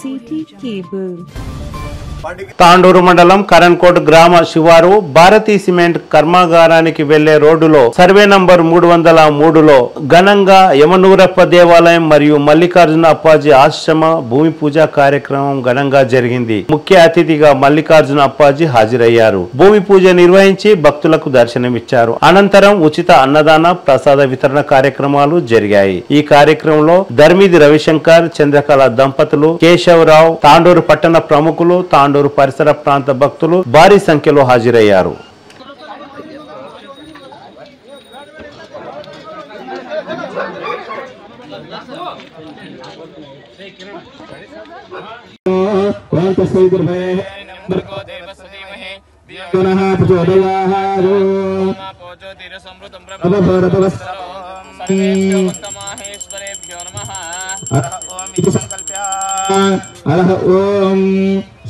City cable Tandur మండలం కరణ్కోట్ గ్రామ శివారు భారతీ సిమెంట్ కర్మాగారానికి వెళ్లే రోడ్డులో సర్వే నంబర్ 303లో ఘనంగా యమనూరప్ప దేవాలయం మరియు మల్లికార్జున అప్పాజీ ఆశ్రమ భూమి పూజ కార్యక్రమం ఘనంగా జరిగింది. ముఖ్య అతిథిగా మల్లికార్జున అప్పాజీ హాజరయ్యారు. భూమి పూజ నిర్వహించి భక్తులకు దర్శనమిచ్చారు. అనంతరం ఉచిత అన్నదాన ప్రసాద వితరణ కార్యక్రమాలు జరిగాయి. ఈ కార్యక్రమంలో ధర్మిది రవిశంకర్, చంద్రకళ దంపతులు, కేశవరావు, తాండూరు పట్టణ ప్రముఖులు, తాండూరు పరిసర ప్రాంత భక్తులు భారీ సంఖ్యలో హాజరయ్యారు.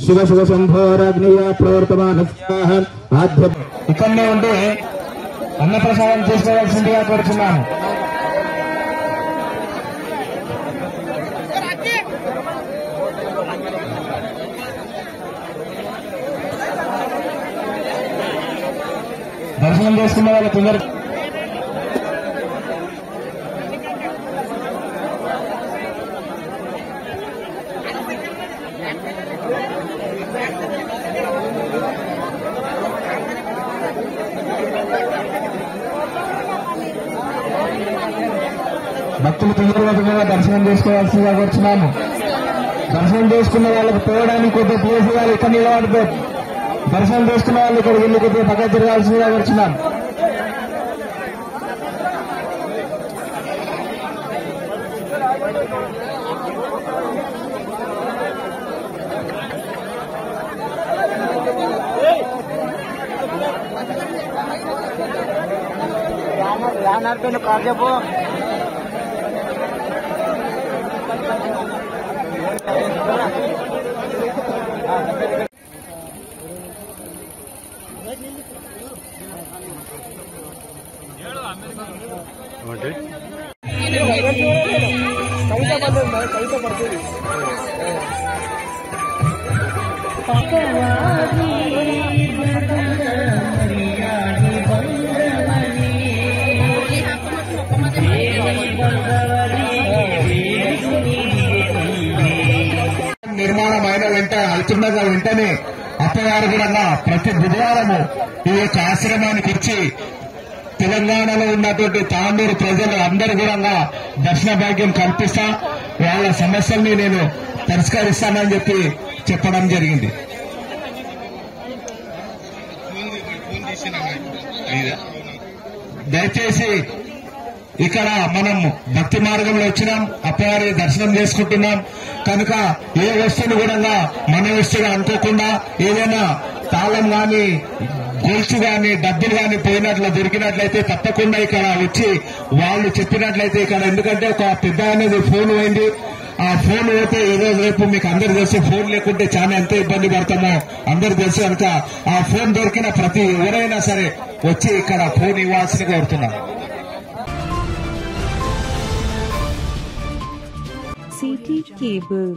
శివ శివ శంభోరగ్నియ ప్రవర్తమానస్యాః ఆద్య ఇక్కడనే ఉంటే అన్నప్రసాదం చేసుకోవాల్సిందిగా కోరుతున్నాను. దర్శనం చేసుకున్న వాళ్ళ తొందరగా భక్తులు తొందరగా దర్శనం చేసుకోవాల్సిందిగా కూర్చున్నాము. దర్శనం చేసుకున్న వాళ్ళకి పోవడానికి కొద్దిగా ప్లేస్ ఇవ్వాలి. ఇక్కడ నిలబడిపోయి దర్శనం చేసుకున్న వాళ్ళు ఇక్కడ వెళ్ళి కొద్దిగా పక్క తిరగాల్సిందిగా కూర్చున్నాము. నిర్మాణం అయిన అవుతున్నగా వెంటనే అత్తగారు కూడా ప్రతి బుధవారము ఈ యొక్క ఆశ్రమానికి వచ్చి తెలంగాణలో ఉన్నటువంటి తాండూరు ప్రజలు అందరూ కూడా దర్శన భాగ్యం కల్పిస్తా, వాళ్ళ సమస్యల్ని నేను పరిష్కరిస్తానని చెప్పి చెప్పడం జరిగింది. దయచేసి ఇక్కడ మనం భక్తి మార్గంలో వచ్చినాం, అప్పగారి దర్శనం చేసుకుంటున్నాం కనుక ఏ వస్తువును కూడా మన వస్తువుగా అనుకోకుండా ఏదైనా తాళం గాని గొలుసు గాని డబ్బులు గాని పోయినట్లు దొరికినట్లయితే తప్పకుండా ఇక్కడ వచ్చి వాళ్ళు చెప్పినట్లయితే ఇక్కడ, ఎందుకంటే ఒక పెద్ద అనేది ఫోన్ పోయింది, ఆ ఫోన్ పోతే ఏదో రేపు మీకు అందరు తెలుసు, ఫోన్ లేకుంటే చాలా ఎంత ఇబ్బంది పడతామో అందరు తెలుసు కనుక ఆ ఫోన్ దొరికిన ప్రతి ఎవరైనా సరే వచ్చి ఇక్కడ ఫోన్ ఇవ్వాల్సింది కోరుతున్నాం. City cable